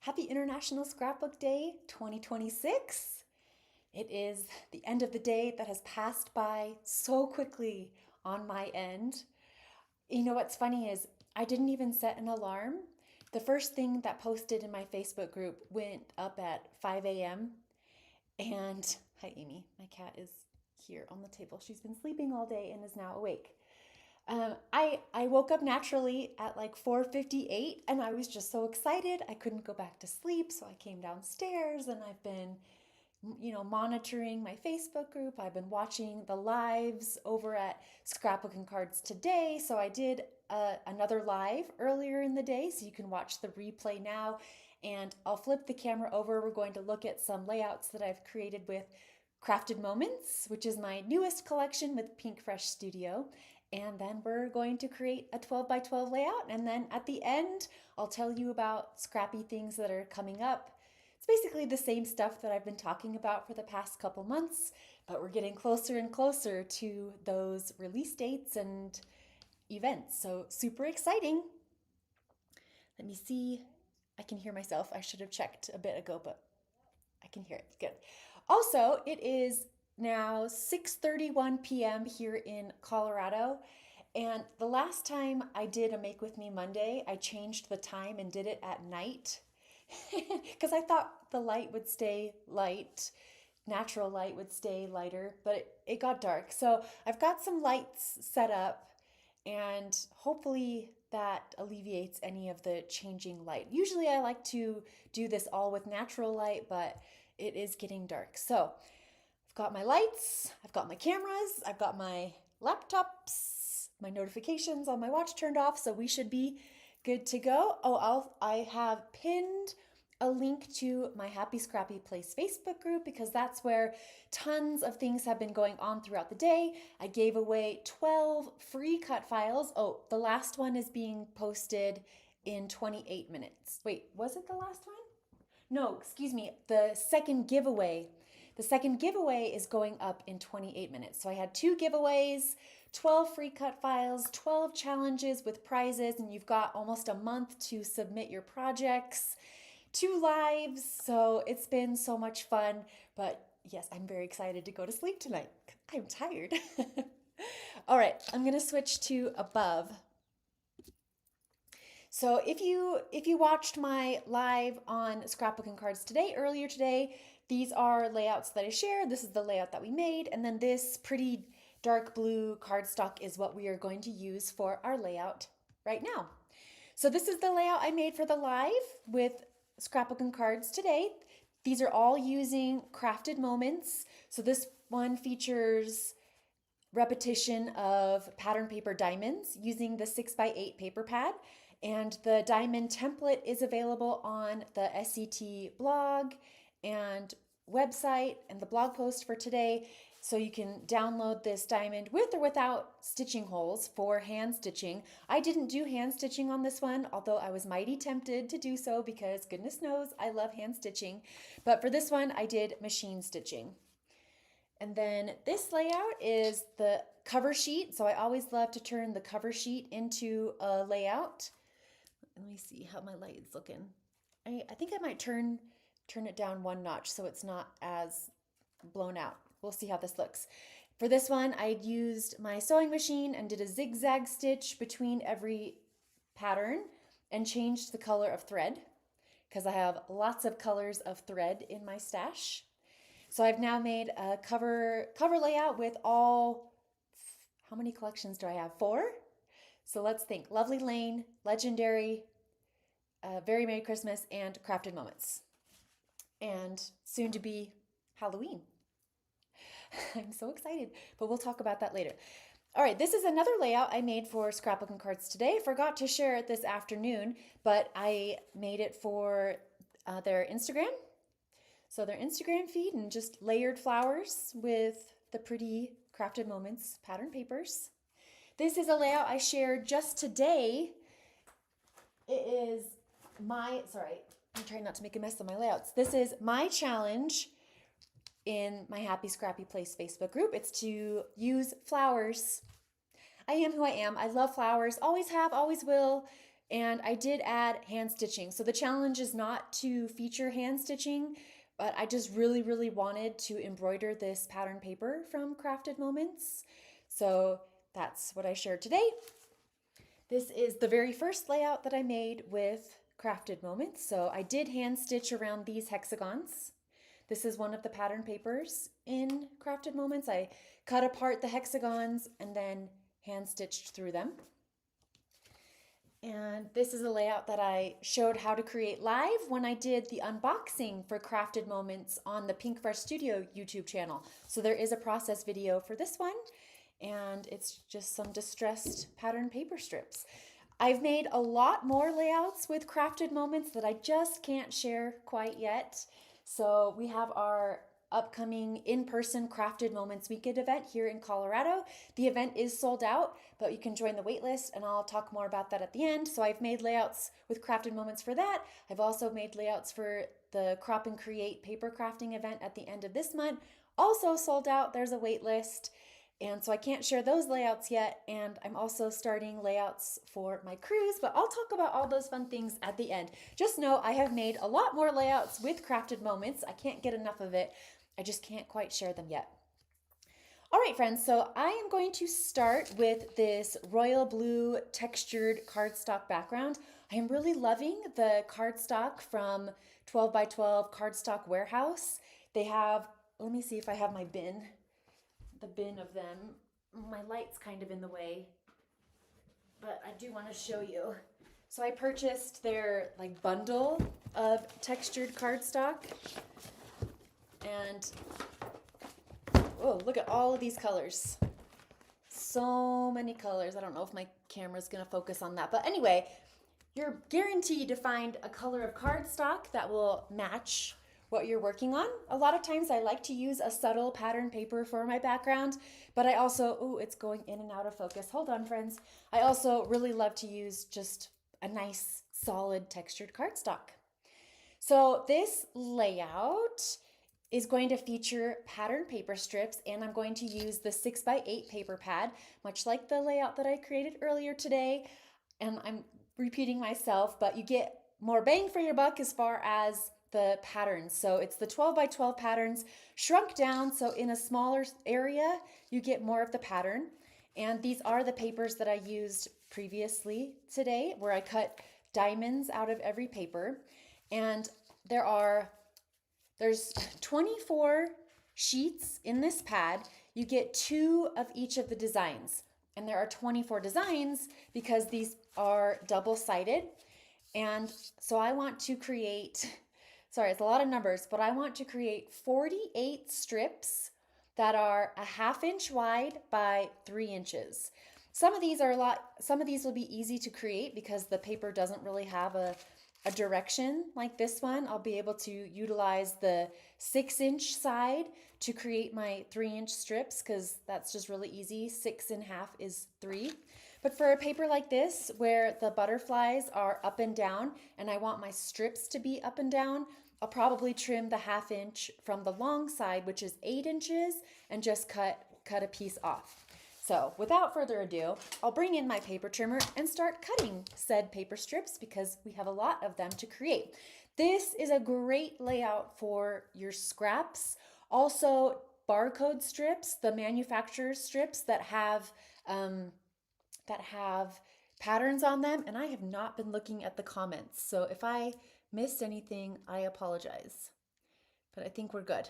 Happy International Scrapbook Day 2026. It is the end of the day that has passed by so quickly on my end. You know what's funny is I didn't even set an alarm. The first thing that posted in my Facebook group went up at 5 a.m. And hi, Amy. My cat is here on the table. She's been sleeping all day and is now awake. I woke up naturally at like 4:58 and I was just so excited. I couldn't go back to sleep, so I came downstairs and I've been monitoring my Facebook group. I've been watching the lives over at Scrapbook and Cards today. So I did another live earlier in the day, so you can watch the replay now. And I'll flip the camera over. We're going to look at some layouts that I've created with Crafted Moments, which is my newest collection with Pink Fresh Studio. And then we're going to create a 12 by 12 layout. And then at the end, I'll tell you about scrappy things that are coming up. It's basically the same stuff that I've been talking about for the past couple months, but we're getting closer and closer to those release dates and events. So super exciting. Let me see. I can hear myself. I should have checked a bit ago, but I can hear it. Good. Also, it is now 6:31 p.m. here in Colorado. And the last time I did a Make With Me Monday, I changed the time and did it at night because I thought the light would stay light, natural light would stay lighter, but it got dark. So I've got some lights set up and hopefully that alleviates any of the changing light. Usually I like to do this all with natural light, but it is getting dark. So I've got my lights, I've got my cameras, I've got my laptops, my notifications on my watch turned off, so we should be good to go. Oh, I have pinned a link to my Happy Scrappy Place Facebook group because that's where tons of things have been going on throughout the day. I gave away 12 free cut files. Oh, the last one is being posted in 28 minutes. Wait, was it the last one? No, excuse me, the second giveaway. The second giveaway is going up in 28 minutes. So I had two giveaways, 12 free cut files, 12 challenges with prizes, and you've got almost a month to submit your projects, 2 lives. So it's been so much fun. But yes, I'm very excited to go to sleep tonight. I'm tired. All right, I'm gonna switch to above. So if you watched my live on Scrapbook and Cards today, earlier today, these are layouts that I shared. This is the layout that we made, and then this pretty dark blue cardstock is what we are going to use for our layout right now. So this is the layout I made for the live with Scrapbook and Cards today. These are all using Crafted Moments. So this one features repetition of pattern paper diamonds using the 6x8 paper pad. And the diamond template is available on the SCT blog and website and the blog post for today. So you can download this diamond with or without stitching holes for hand stitching. I didn't do hand stitching on this one, although I was mighty tempted to do so because goodness knows I love hand stitching. But for this one, I did machine stitching. And then this layout is the cover sheet. So I always love to turn the cover sheet into a layout. Let me see how my light is looking. I think I might turn it down one notch so it's not as blown out. We'll see how this looks. For this one, I used my sewing machine and did a zigzag stitch between every pattern and changed the color of thread because I have lots of colors of thread in my stash. So I've now made a cover layout with all, how many collections do I have? 4? So let's think. Lovely Lane, Legendary, Very Merry Christmas, and Crafted Moments. And soon to be Halloween. I'm so excited, but we'll talk about that later. All right, this is another layout I made for Scrapbook and Cards today. Forgot to share it this afternoon, but I made it for their Instagram. So their Instagram feed and just layered flowers with the pretty Crafted Moments pattern papers. This is a layout I shared just today. It is sorry, I'm trying not to make a mess of my layouts. This is my challenge in my Happy Scrappy Place Facebook group. It's to use flowers. I am who I am. I love flowers, always have, always will. And I did add hand stitching. So the challenge is not to feature hand stitching, but I just really, really wanted to embroider this pattern paper from Crafted Moments. So that's what I shared today. This is the very first layout that I made with Crafted Moments. So I did hand stitch around these hexagons. This is one of the pattern papers in Crafted Moments. I cut apart the hexagons and then hand stitched through them. And this is a layout that I showed how to create live when I did the unboxing for Crafted Moments on the Pink Fresh Studio YouTube channel. So there is a process video for this one, and it's just some distressed pattern paper strips. I've made a lot more layouts with Crafted Moments that I just can't share quite yet. So we have our upcoming in-person Crafted Moments Weekend event here in Colorado. The event is sold out, but you can join the wait list, and I'll talk more about that at the end. So I've made layouts with Crafted Moments for that. I've also made layouts for the Crop and Create paper crafting event at the end of this month. Also sold out, there's a wait list. And so I can't share those layouts yet, and I'm also starting layouts for my cruise, but I'll talk about all those fun things at the end. Just know I have made a lot more layouts with Crafted Moments. I can't get enough of it. I just can't quite share them yet. All right, friends, so I am going to start with this royal blue textured cardstock background. I am really loving the cardstock from 12 by 12 Cardstock Warehouse. They have, let me see if I have my bin, the bin of them. My light's kind of in the way, but I do want to show you. So I purchased their like bundle of textured cardstock, and oh, look at all of these colors. So many colors. I don't know if my camera's gonna focus on that, but anyway, you're guaranteed to find a color of cardstock that will match what you're working on. A lot of times I like to use a subtle pattern paper for my background, but I also, oh, it's going in and out of focus. Hold on, friends. I also really love to use just a nice, solid textured cardstock. So this layout is going to feature pattern paper strips, and I'm going to use the 6x8 paper pad, much like the layout that I created earlier today. And I'm repeating myself, but you get more bang for your buck as far as the patterns. So it's the 12 by 12 patterns shrunk down, so in a smaller area you get more of the pattern. And these are the papers that I used previously today, where I cut diamonds out of every paper. And there's 24 sheets in this pad. You get 2 of each of the designs, and there are 24 designs because these are double-sided. And so I want to create, sorry, it's a lot of numbers, but I want to create 48 strips that are a 1/2 inch wide by 3 inches. Some of these will be easy to create because the paper doesn't really have a direction like this one. I'll be able to utilize the 6-inch side to create my 3-inch strips because that's just really easy. 6 1/2 is 3. But for a paper like this, where the butterflies are up and down, and I want my strips to be up and down, I'll probably trim the 1/2 inch from the long side, which is 8 inches, and just cut a piece off. So without further ado, I'll bring in my paper trimmer and start cutting said paper strips because we have a lot of them to create. This is a great layout for your scraps. Also, barcode strips, the manufacturer's strips that have patterns on them, and I have not been looking at the comments. So if I missed anything, I apologize. But I think we're good.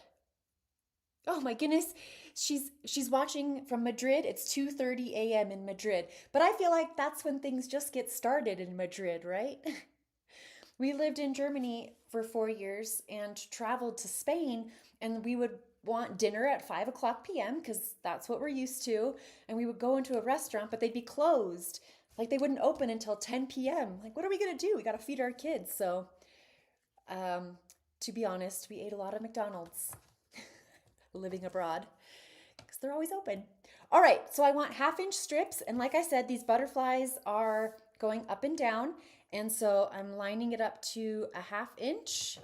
Oh my goodness, she's watching from Madrid. It's 2:30 a.m. in Madrid. But I feel like that's when things just get started in Madrid, right? We lived in Germany for 4 years and traveled to Spain, and we would want dinner at 5 p.m. because that's what we're used to. And we would go into a restaurant, but they'd be closed. Like they wouldn't open until 10 p.m. Like, what are we gonna do? We gotta feed our kids. So to be honest, we ate a lot of McDonald's living abroad because they're always open. All right, so I want 1/2 inch strips, and like I said, these butterflies are going up and down, and so I'm lining it up to a 1/2 inch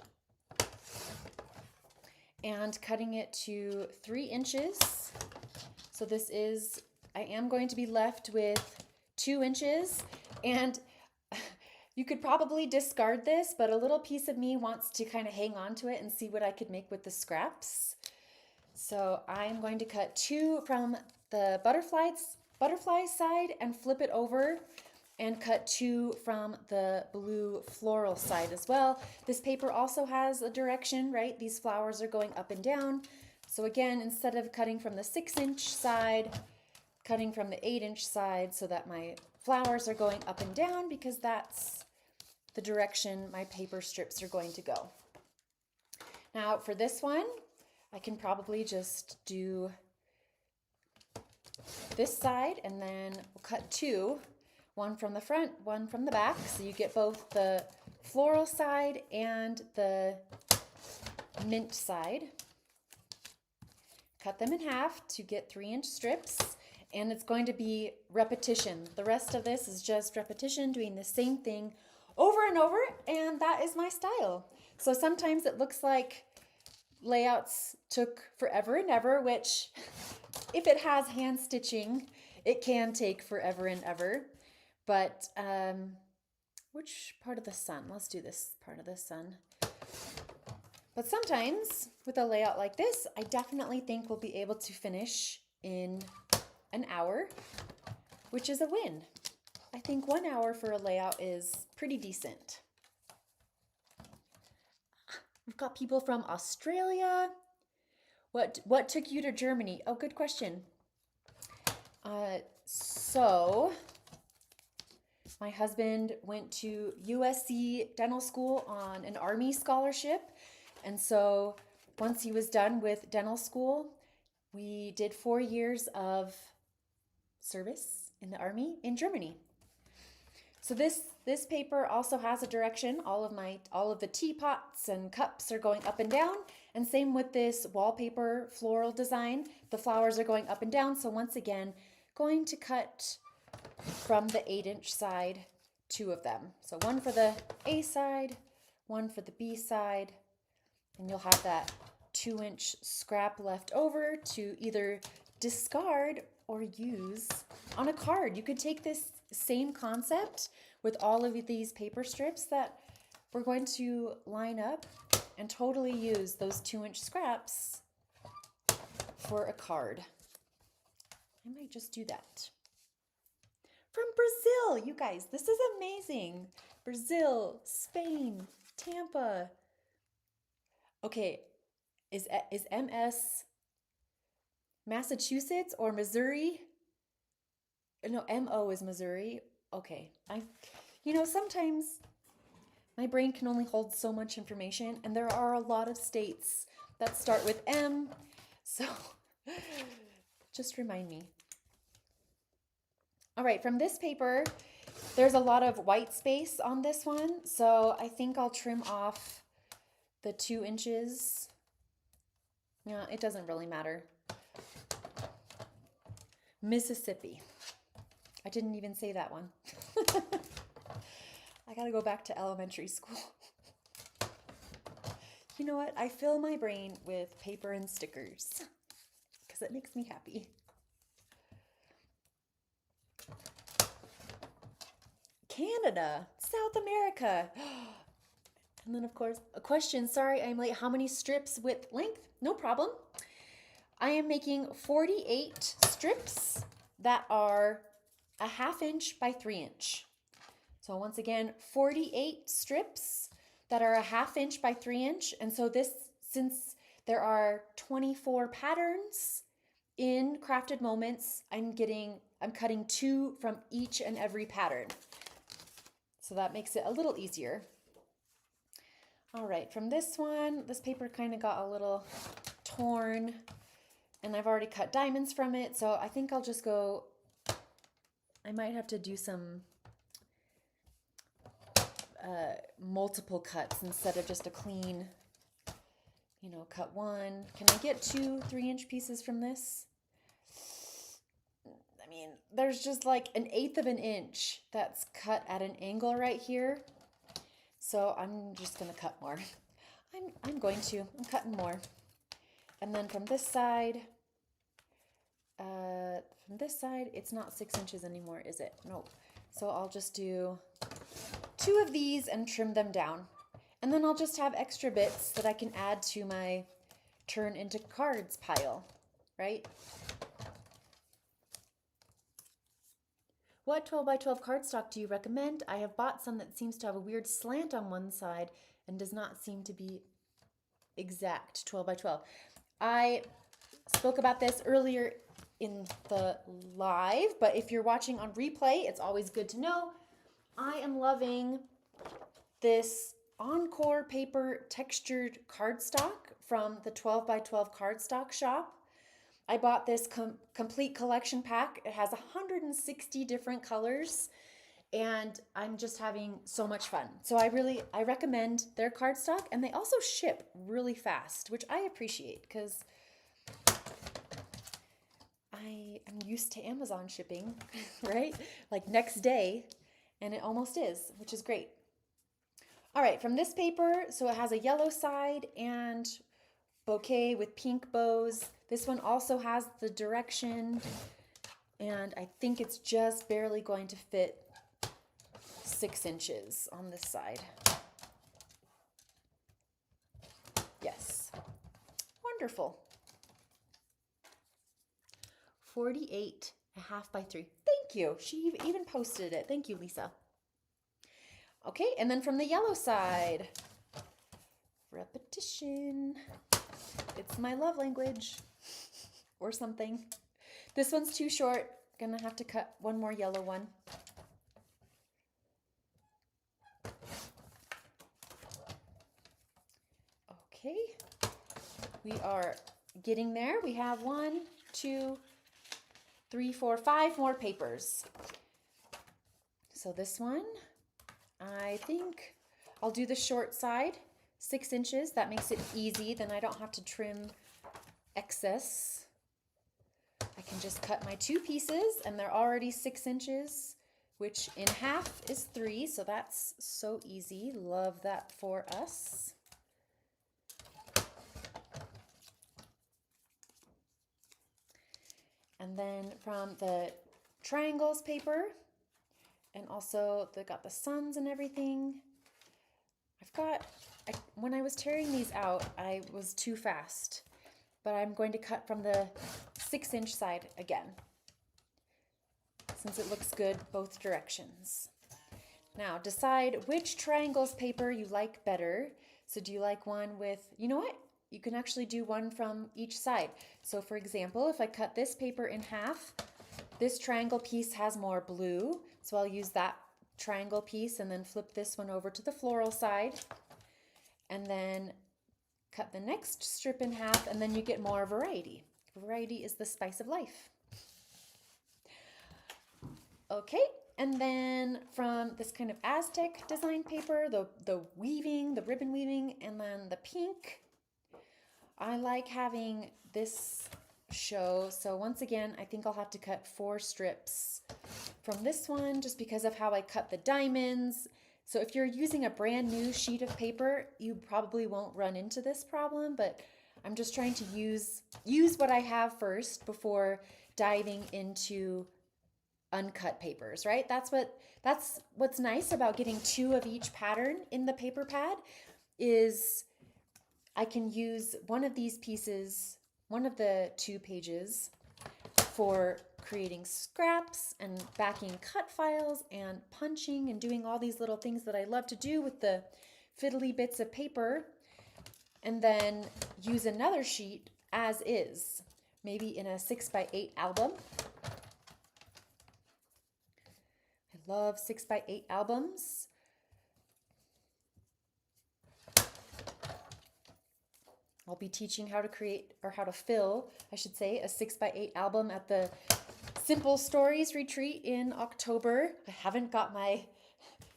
and cutting it to 3 inches. So I am going to be left with 2 inches, and You could probably discard this, but a little piece of me wants to kind of hang on to it and see what I could make with the scraps. So I'm going to cut 2 from the butterfly side and flip it over and cut 2 from the blue floral side as well. This paper also has a direction, right? These flowers are going up and down. So again, instead of cutting from the 6-inch side, cutting from the 8-inch side so that my flowers are going up and down because that's the direction my paper strips are going to go. Now for this one, I can probably just do this side and then we'll cut 2, one from the front, one from the back, so you get both the floral side and the mint side. Cut them in half to get 3-inch strips, and it's going to be repetition. The rest of this is just repetition, doing the same thing over and over, and that is my style. So sometimes it looks like layouts took forever and ever, which if it has hand stitching, it can take forever and ever. But which part of the sun? Let's do this part of the sun. But sometimes with a layout like this, I definitely think we'll be able to finish in an hour, which is a win. I think 1 hour for a layout is pretty decent. We've got people from Australia. What took you to Germany? Oh, good question. So my husband went to USC Dental School on an Army scholarship. And so once he was done with dental school, we did 4 years of service in the Army in Germany. So this paper also has a direction. All of the teapots and cups are going up and down. And same with this wallpaper floral design. The flowers are going up and down. So once again, going to cut from the 8-inch side, 2 of them. So one for the A side, one for the B side, and you'll have that 2-inch scrap left over to either discard or use on a card. You could take this same concept with all of these paper strips that we're going to line up and totally use those 2-inch scraps for a card. I might just do that. From Brazil, you guys, this is amazing. Brazil, Spain, Tampa. Okay, is MS Massachusetts or Missouri? No, MO is Missouri. Okay, sometimes my brain can only hold so much information, and there are a lot of states that start with M, so just remind me. All right, from this paper, there's a lot of white space on this one, so I think I'll trim off the 2 inches. Yeah, it doesn't really matter. Mississippi. I didn't even say that one. I gotta go back to elementary school. You know what? I fill my brain with paper and stickers because it makes me happy. Canada, South America. And then, of course, a question. Sorry, I'm late. How many strips width length? No problem. I am making 48 strips that are a 1/2 inch by 3 inch. So once again, 48 strips that are a 1/2 inch by 3 inch. And so since there are 24 patterns in Crafted Moments, I'm cutting 2 from each and every pattern. So that makes it a little easier. All right, from this one, this paper kind of got a little torn, and I've already cut diamonds from it, so I think I'll just go, I might have to do some multiple cuts instead of just a clean, cut 1. Can I get 2 3-inch pieces from this? I mean, there's just like 1/8 of an inch that's cut at an angle right here. So I'm just gonna cut more. I'm cutting more. And then from this side, it's not 6 inches anymore, is it? Nope. So I'll just do 2 of these and trim them down. And then I'll just have extra bits that I can add to my turn into cards pile, right? What 12 by 12 cardstock do you recommend? I have bought some that seems to have a weird slant on one side and does not seem to be exact 12 by 12. I spoke about this earlier in the live, but if you're watching on replay, it's always good to know. I am loving this Encore paper textured cardstock from the 12 by 12 cardstock shop. I bought this complete collection pack. It has 160 different colors and I'm just having so much fun. So I recommend their cardstock, and they also ship really fast, which I appreciate because I am used to Amazon shipping, right? Like next day, and it almost is, which is great. All right, from this paper, so it has a yellow side and bouquet with pink bows. This one also has the direction, and I think it's just barely going to fit 6 inches on this side. Yes, wonderful. 48.5 by 3. Thank you. She even posted it. Thank you, Lisa. Okay, and then from the yellow side, repetition. It's my love language or something. This one's too short. Gonna have to cut one more yellow one. Okay, we are getting there. We have 1, 2, 3, 4, 5 more papers. So this one, I think I'll do the short side, 6 inches. That makes it easy. Then I don't have to trim excess. I can just cut my 2 pieces, and they're already 6 inches, which in half is 3. So that's so easy. Love that for us. And then from the triangles paper, and also they got the suns and everything. When I was tearing these out, I was too fast, but I'm going to cut from the 6-inch side again, since it looks good both directions. Now decide which triangles paper you like better. So do you like one with, you know what? You can actually do one from each side. So for example, if I cut this paper in half, this triangle piece has more blue. So I'll use that triangle piece and then flip this one over to the floral side. And then cut the next strip in half, and then you get more variety. Variety is the spice of life. Okay, and then from this kind of Aztec design paper, the weaving, the ribbon weaving, and then the pink, I like having this show. So once again, I think I'll have to cut 4 strips from this one just because of how I cut the diamonds. So if you're using a brand new sheet of paper, you probably won't run into this problem, but I'm just trying to use what I have first before diving into uncut papers, right? That's what's nice about getting 2 of each pattern in the paper pad is I can use one of these pieces, one of the 2 pages, for creating scraps and backing cut files and punching and doing all these little things that I love to do with the fiddly bits of paper, and then use another sheet as is, maybe in a 6x8 album. I love 6x8 albums. I'll be teaching how to create, or how to fill, I should say, a 6x8 album at the Simple Stories retreat in October. I haven't got my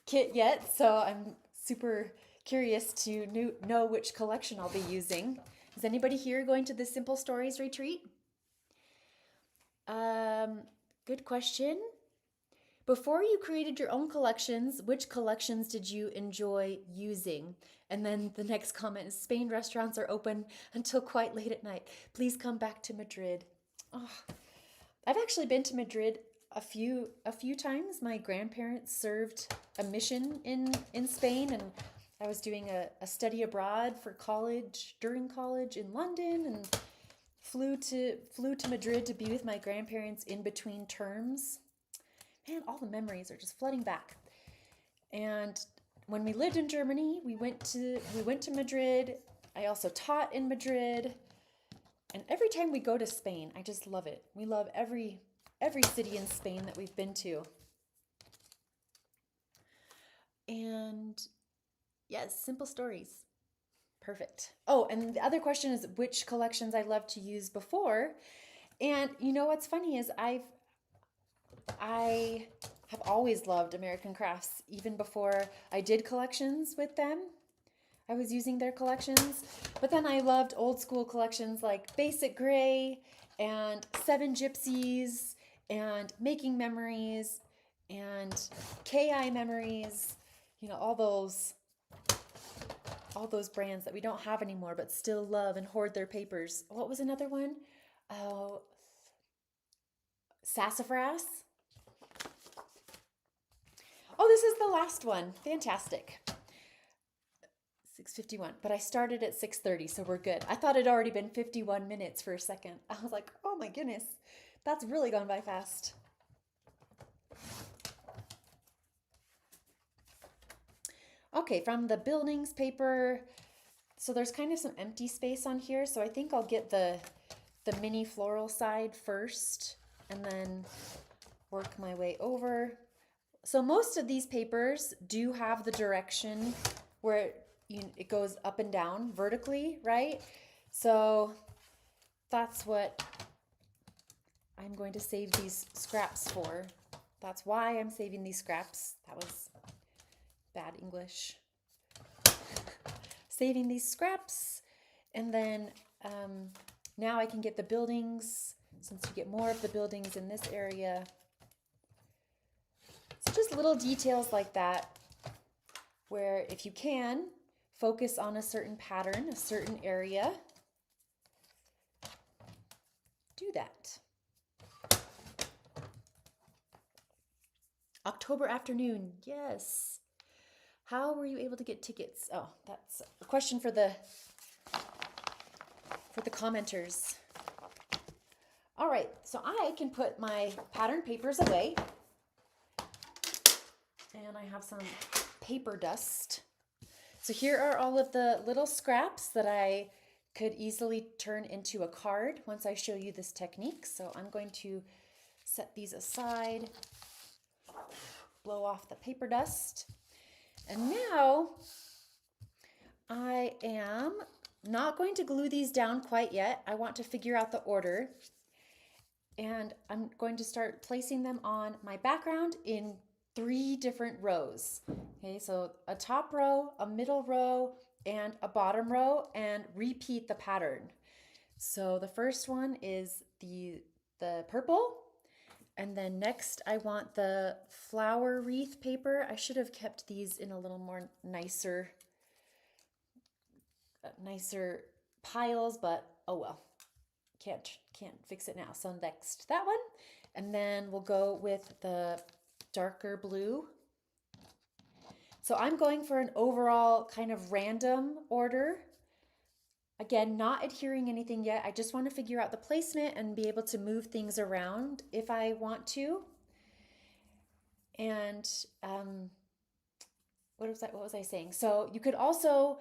kit yet, so I'm super curious to know which collection I'll be using. Is anybody here going to the Simple Stories retreat? Good question. Before you created your own collections, which collections did you enjoy using? And then the next comment is, Spain restaurants are open until quite late at night. Please come back to Madrid. Oh, I've actually been to Madrid a few times my grandparents served a mission in Spain, and I was doing a study abroad for college during college in London, and flew to Madrid to be with my grandparents in between terms. Man, all the memories are just flooding back. And when we lived in Germany, we went to Madrid. I also taught in Madrid. And every time we go to Spain, I just love it. We love every city in Spain that we've been to. And yes, simple stories. Perfect. Oh, and the other question is which collections I love to use before. And you know what's funny is I have always loved American Crafts even before I did collections with them. I was using their collections, but then I loved old school collections like Basic Gray and Seven Gypsies and Making Memories and KI Memories, all those brands that we don't have anymore but still love and hoard their papers. What was another one? Oh, Sassafras. Oh, this is the last one. Fantastic. 6:51, but I started at 6:30, so we're good. I thought it'd already been 51 minutes for a second. I was like, oh my goodness, that's really gone by fast. Okay, from the buildings paper, so there's kind of some empty space on here, so I think I'll get the mini floral side first and then work my way over. So most of these papers do have the direction where it goes up and down vertically, right? So that's what I'm going to save these scraps for. That's why I'm saving these scraps. That was bad English. Saving these scraps, and then now I can get the buildings, since you get more of the buildings in this area. So just little details like that, where if you can, focus on a certain pattern, a certain area. Do that. October afternoon, yes. How were you able to get tickets? Oh, that's a question for the commenters. All right, so I can put my pattern papers away. And I have some paper dust. So here are all of the little scraps that I could easily turn into a card once I show you this technique. So I'm going to set these aside, blow off the paper dust. And now I am not going to glue these down quite yet. I want to figure out the order. And I'm going to start placing them on my background in 3 different rows. Okay, so a top row, a middle row, and a bottom row, and repeat the pattern. So the first one is the purple. And then next I want the flower wreath paper. I should have kept these in a little more nicer piles, but oh well. Can't fix it now. So next that one. And then we'll go with the darker blue. So I'm going for an overall kind of random order. Again, not adhering anything yet. I just want to figure out the placement and be able to move things around if I want to. And what was I saying? So you could also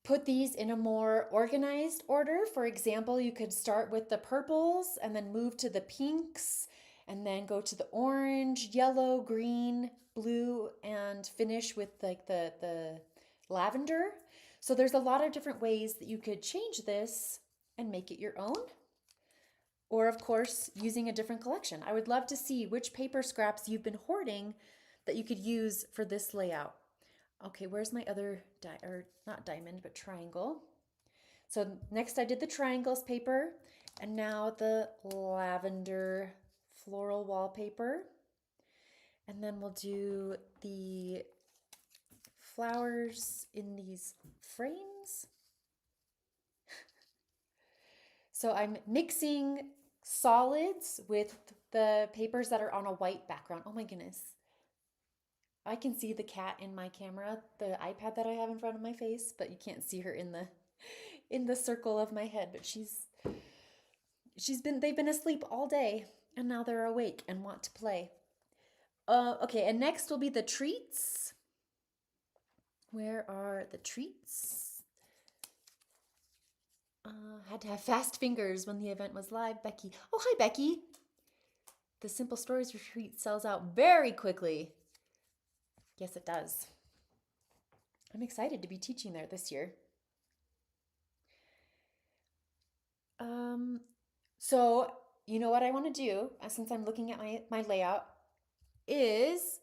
put these in a more organized order. For example, you could start with the purples and then move to the pinks and then go to the orange, yellow, green, blue, and finish with like the lavender. So there's a lot of different ways that you could change this and make it your own. Or of course, using a different collection. I would love to see which paper scraps you've been hoarding that you could use for this layout. Okay, where's my other, not diamond, but triangle. So next I did the triangles paper, and now the lavender floral wallpaper. And then we'll do the flowers in these frames. So I'm mixing solids with the papers that are on a white background. Oh my goodness. I can see the cat in my camera, the iPad that I have in front of my face, but you can't see her in the circle of my head, but they've been asleep all day and now they're awake and want to play. Okay, and next will be the treats. Where are the treats? Had to have fast fingers when the event was live. Becky. Oh, hi, Becky. The Simple Stories retreat sells out very quickly. Yes, it does. I'm excited to be teaching there this year. So you know what I want to do, since I'm looking at my layout, is,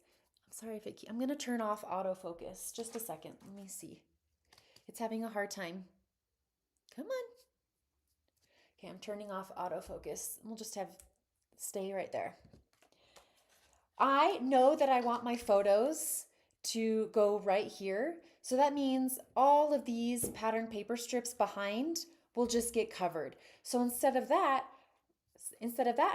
I'm sorry if I'm going to turn off autofocus. Just a second. Let me see. It's having a hard time. Come on. Okay, I'm turning off autofocus. We'll just stay right there. I know that I want my photos to go right here. So that means all of these pattern paper strips behind will just get covered. So instead of that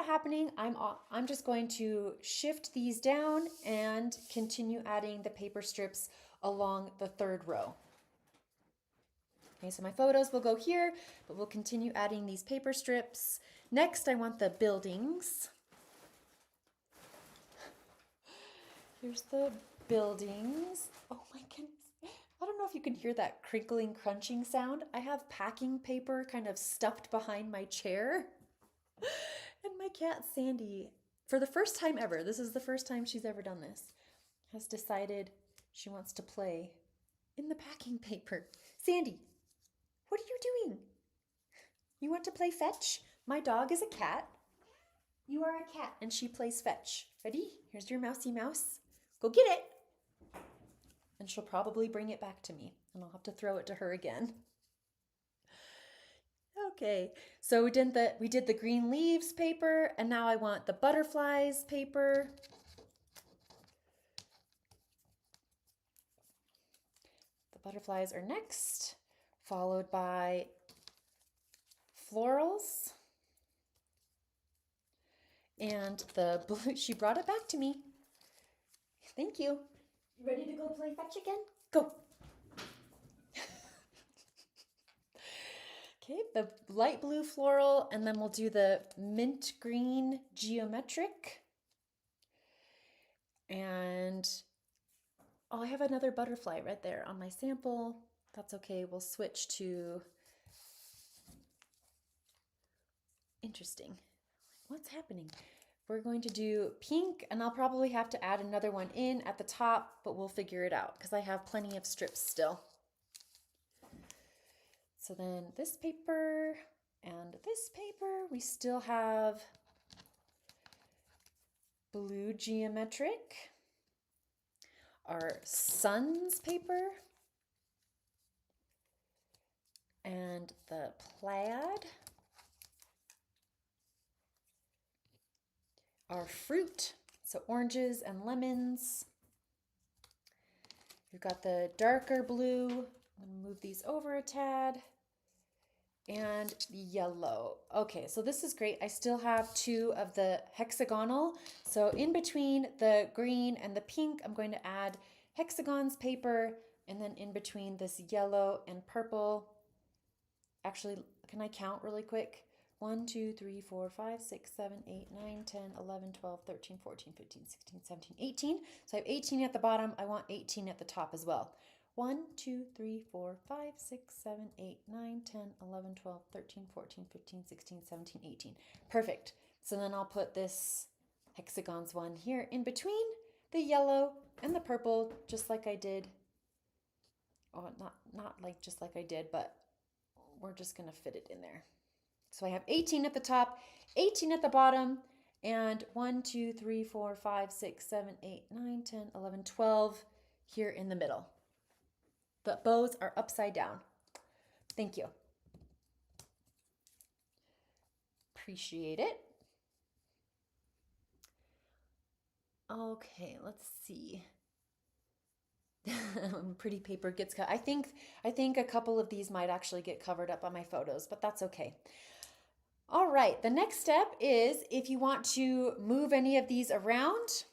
happening, I'm just going to shift these down and continue adding the paper strips along the third row. Okay, so my photos will go here, but we'll continue adding these paper strips. Next, I want the buildings. Here's the buildings. Oh my goodness. I don't know if you can hear that crinkling, crunching sound. I have packing paper kind of stuffed behind my chair. And my cat, Sandy, for the first time ever, this is the first time she's ever done this, has decided she wants to play in the packing paper. Sandy, what are you doing? You want to play fetch? My dog is a cat. You are a cat, and she plays fetch. Ready? Here's your mousy mouse. Go get it. And she'll probably bring it back to me, and I'll have to throw it to her again. Okay, so we did the green leaves paper, and now I want the butterflies paper. The butterflies are next, followed by florals. And the blue, she brought it back to me. Thank you. You ready to go play fetch again? Go. Okay, the light blue floral, and then we'll do the mint green geometric. And oh, I have another butterfly right there on my sample. That's okay, we'll switch to, interesting. What's happening? We're going to do pink, and I'll probably have to add another one in at the top, but we'll figure it out because I have plenty of strips still. So then this paper and this paper, we still have blue geometric, our sun's paper, and the plaid, our fruit, so oranges and lemons. We've got the darker blue. I'm going to move these over a tad. And yellow. Okay, so this is great. I still have two of the hexagonal. So in between the green and the pink, I'm going to add hexagons paper, and then in between this yellow and purple. Actually, can I count really quick? 1, 2, 3, 4, 5, 6, 7, 8, 9, 10, 11, 12, 13, 14, 15, 16, 17, 18. So I have 18 at the bottom. I want 18 at the top as well. 1, 2, 3, 4, 5, 6, 7, 8, 9, 10, 11, 12, 13, 14, 15, 16, 17, 18. Perfect. So then I'll put this hexagons one here in between the yellow and the purple, just like I did. Oh, not like just like I did, but we're just going to fit it in there. So I have 18 at the top, 18 at the bottom, and 1, 2, 3, 4, 5, 6, 7, 8, 9, 10, 11, 12 here in the middle. The bows are upside down. Thank you. Appreciate it. Okay, let's see. Pretty paper gets cut. I think a couple of these might actually get covered up on my photos, but that's okay. All right, the next step is if you want to move any of these around,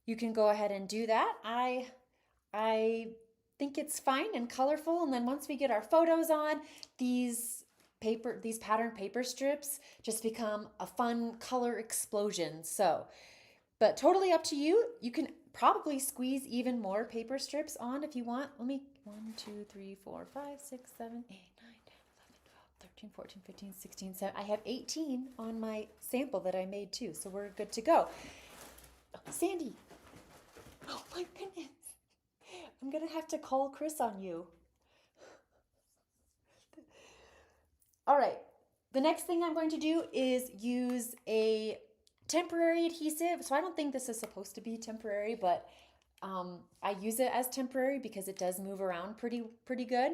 you can go ahead and do that. I think it's fine and colorful, and then once we get our photos on, these pattern paper strips just become a fun color explosion. So, but totally up to you. You can probably squeeze even more paper strips on if you want. Let me 1, 2, 3, 4, 5, 6, 7, 8, 9, 10, 11, 12, 13, 14, 15, 16, 17. I have 18 on my sample that I made too, so we're good to go. Oh, Sandy. Oh my goodness. I'm gonna have to call Chris on you. All right, the next thing I'm going to do is use a temporary adhesive. So I don't think this is supposed to be temporary, but I use it as temporary because it does move around pretty good.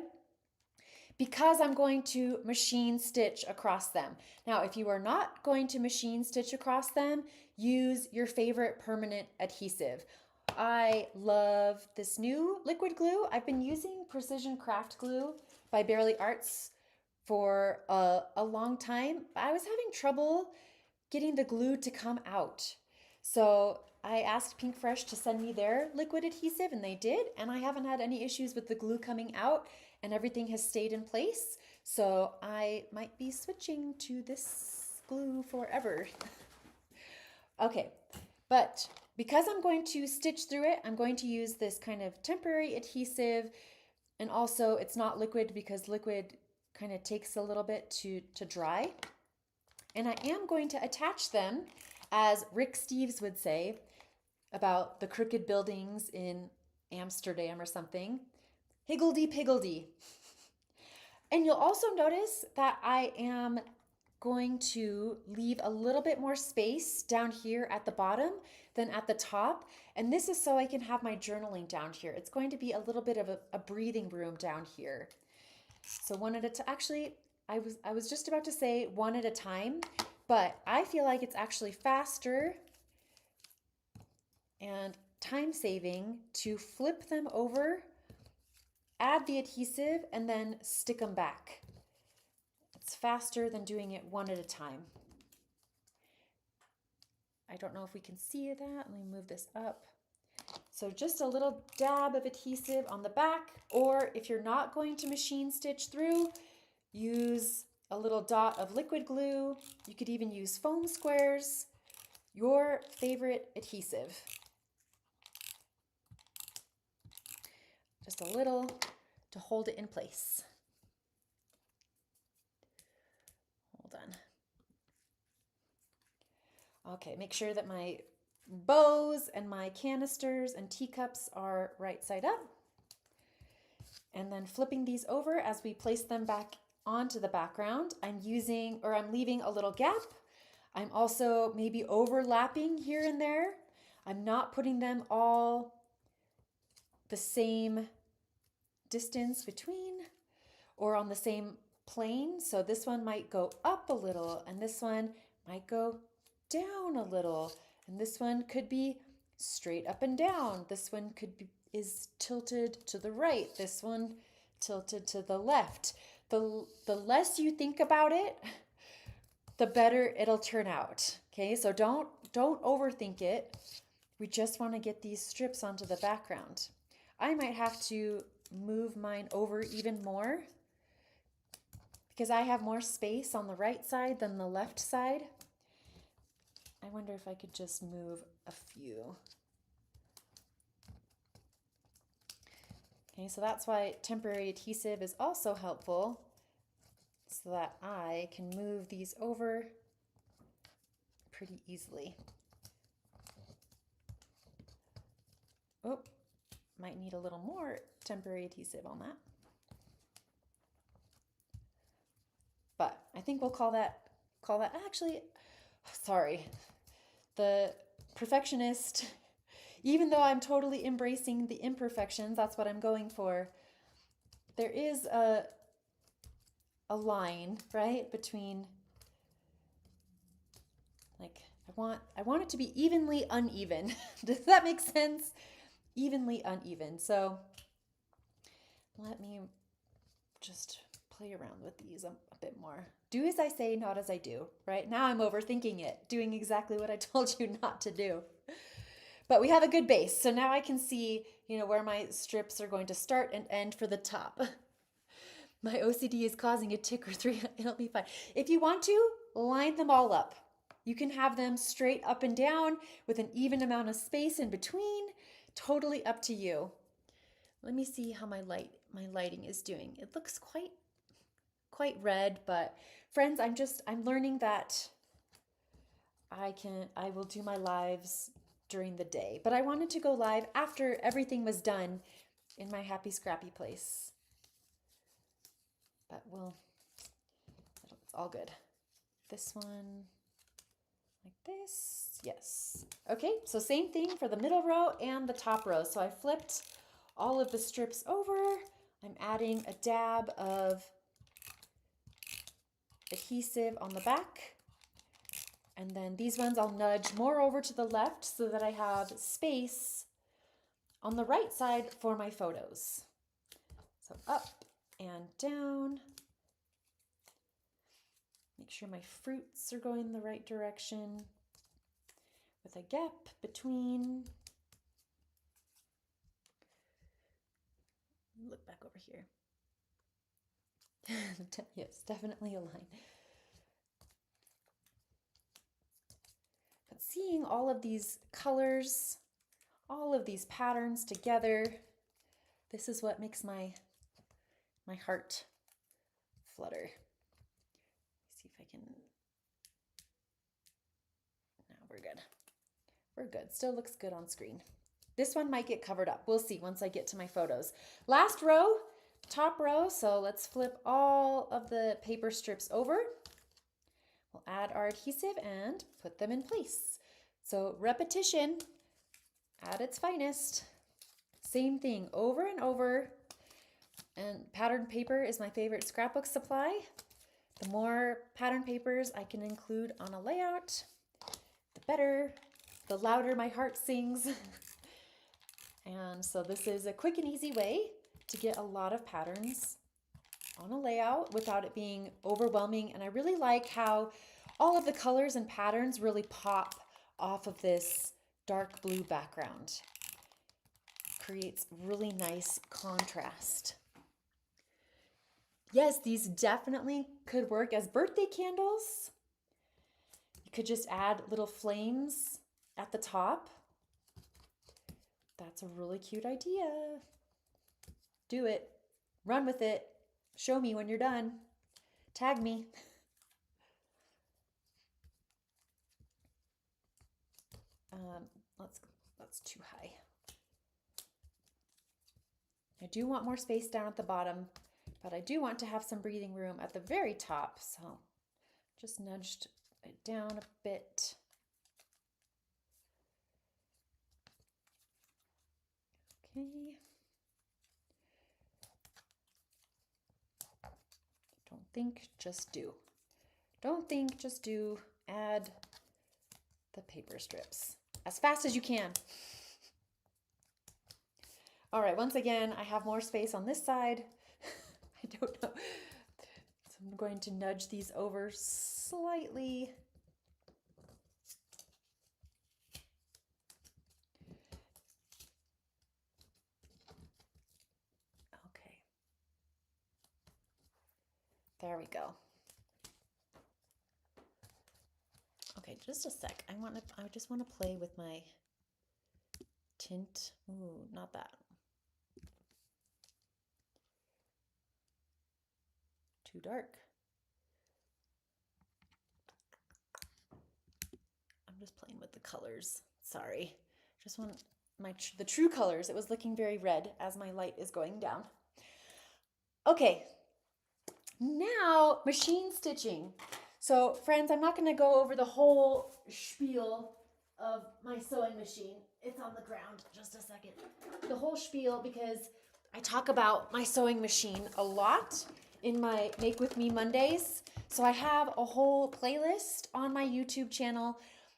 Because I'm going to machine stitch across them. Now, if you are not going to machine stitch across them, use your favorite permanent adhesive. I love this new liquid glue. I've been using Precision Craft Glue by Barely Arts for a long time. I was having trouble getting the glue to come out. So I asked Pink Fresh to send me their liquid adhesive, and they did, and I haven't had any issues with the glue coming out, and everything has stayed in place. So I might be switching to this glue forever. Okay, but because I'm going to stitch through it, I'm going to use this kind of temporary adhesive, and also it's not liquid because liquid kind of takes a little bit to dry. And I am going to attach them, as Rick Steves would say about the crooked buildings in Amsterdam or something, higgledy-piggledy. And you'll also notice that I am going to leave a little bit more space down here at the bottom than at the top. And this is so I can have my journaling down here. It's going to be a little bit of a breathing room down here. So one at a time. Actually, I was just about to say one at a time, but I feel like it's actually faster and time saving to flip them over, add the adhesive, and then stick them back. It's faster than doing it one at a time. I don't know if we can see that. Let me move this up. So just a little dab of adhesive on the back, or if you're not going to machine stitch through, use a little dot of liquid glue. You could even use foam squares, your favorite adhesive. Just a little to hold it in place. Hold on. Okay, make sure that my bows and my canisters and teacups are right side up. And then flipping these over as we place them back onto the background, I'm leaving a little gap. I'm also maybe overlapping here and there. I'm not putting them all the same distance between or on the same plane. So this one might go up a little and this one might go down a little. And this one could be straight up and down. This one is tilted to the right. This one tilted to the left. The less you think about it, the better it'll turn out. Okay, so don't overthink it. We just want to get these strips onto the background. I might have to move mine over even more because I have more space on the right side than the left side. I wonder if I could just move a few. Okay, so that's why temporary adhesive is also helpful, so that I can move these over pretty easily. Oh, might need a little more temporary adhesive on that. But I think we'll call that actually, sorry, the perfectionist, even though I'm totally embracing the imperfections, that's what I'm going for. There is a line, right, between, like, I want it to be evenly uneven. Does that make sense? Evenly uneven. So let me just play around with these a bit more. Do as I say, not as I do, right? Now I'm overthinking it, doing exactly what I told you not to do. But we have a good base. So now I can see, where my strips are going to start and end for the top. My OCD is causing a tick or three. It'll be fine. If you want to, line them all up. You can have them straight up and down with an even amount of space in between. Totally up to you. Let me see how my lighting is doing. It looks quite red, but friends, I'm learning that I will do my lives during the day. But I wanted to go live after everything was done in my happy scrappy place. But it's all good. This one, like this, yes. Okay, so same thing for the middle row and the top row. So I flipped all of the strips over. I'm adding a dab of adhesive on the back. And then these ones I'll nudge more over to the left so that I have space on the right side for my photos. So up and down. Make sure my fruits are going the right direction with a gap between. Look back over here. Yes, definitely a line. But seeing all of these colors, all of these patterns together, this is what makes my heart flutter. See if I can. No, we're good. We're good. Still looks good on screen. This one might get covered up. We'll see once I get to my photos. Last row, top row. So let's flip all of the paper strips over. We'll add our adhesive and put them in place. So repetition at its finest. Same thing over and over. And pattern paper is my favorite scrapbook supply. The more pattern papers I can include on a layout, the better, the louder my heart sings. And so this is a quick and easy way to get a lot of patterns on a layout without it being overwhelming. And I really like how all of the colors and patterns really pop off of this dark blue background. Creates really nice contrast. Yes, these definitely could work as birthday candles. You could just add little flames at the top. That's a really cute idea. Do it. Run with it. Show me when you're done. Tag me. That's too high. I do want more space down at the bottom, but I do want to have some breathing room at the very top. So just nudged it down a bit. Okay. Don't think, just do. Don't think, just do. Add the paper strips as fast as you can. All right, once again, I have more space on this side. I don't know. So I'm going to nudge these over slightly. Okay. There we go. Okay, just a sec. I just want to play with my tint. Ooh, not that. Too dark. I'm just playing with the colors. Sorry. Just want the true colors. It was looking very red as my light is going down. Okay. Now, machine stitching. So, friends, I'm not going to go over the whole spiel of my sewing machine. It's on the ground. Just a second. The whole spiel, because I talk about my sewing machine a lot in my Make With Me Mondays. So I have a whole playlist on my YouTube channel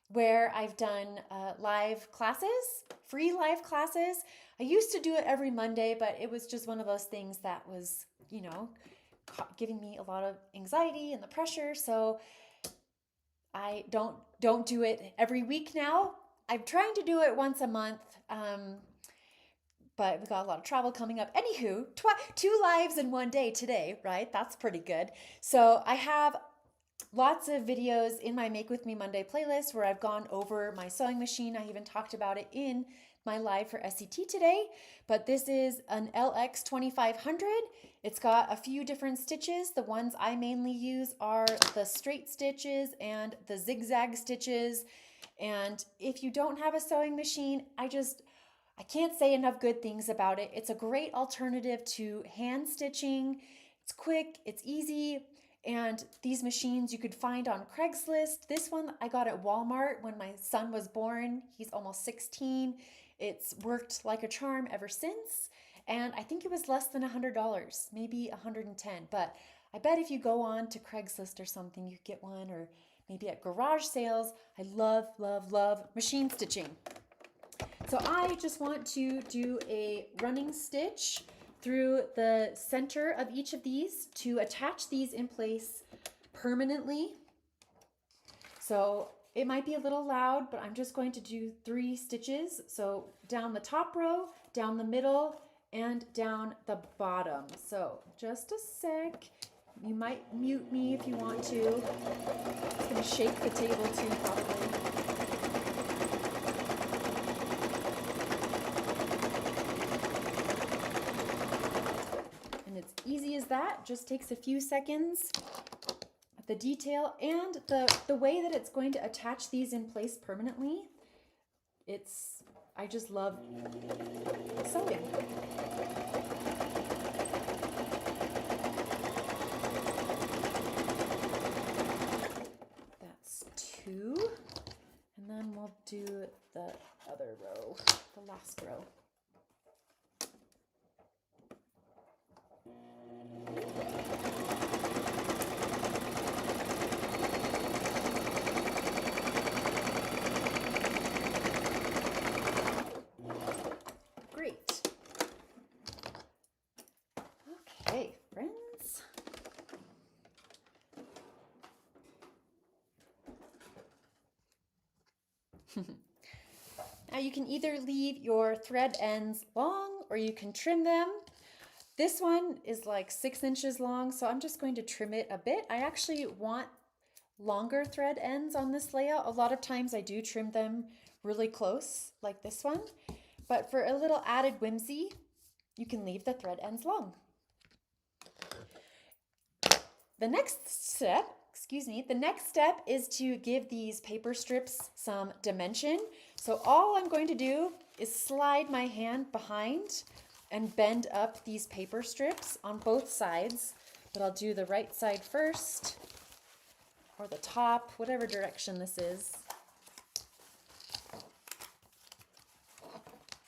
where I've done live classes, free live classes. I used to do it every Monday, but it was just one of those things that was, giving me a lot of anxiety and the pressure. So I don't do it every week now. I'm trying to do it once a month. But we've got a lot of travel coming up. Anywho, 2 lives in one day today, right? That's pretty good. So I have lots of videos in my Make With Me Monday playlist where I've gone over my sewing machine. I even talked about it in my live for SET today. But this is an LX 2500. It's got a few different stitches. The ones I mainly use are the straight stitches and the zigzag stitches. And if you don't have a sewing machine, I can't say enough good things about it. It's a great alternative to hand stitching. It's quick, it's easy, and these machines you could find on Craigslist. This one I got at Walmart when my son was born. He's almost 16. It's worked like a charm ever since, and I think it was less than $100, maybe $110. But I bet if you go on to Craigslist or something, you could get one, or maybe at garage sales. I love, love, love machine stitching. So I just want to do a running stitch through the center of each of these to attach these in place permanently. So it might be a little loud, but I'm just going to do 3 stitches. So down the top row, down the middle, and down the bottom. So just a sec. You might mute me if you want to. It's going to shake the table too, probably. Easy as that, just takes a few seconds. The detail and the way that it's going to attach these in place permanently, I just love sewing. That's 2, and then we'll do the other row, the last row. Great. Okay, friends. Now you can either leave your thread ends long or you can trim them. This one is like 6 inches long, so I'm just going to trim it a bit. I actually want longer thread ends on this layout. A lot of times I do trim them really close, like this one. But for a little added whimsy, you can leave the thread ends long. The next step is to give these paper strips some dimension. So all I'm going to do is slide my hand behind and bend up these paper strips on both sides. But I'll do the right side first, or the top, whatever direction this is.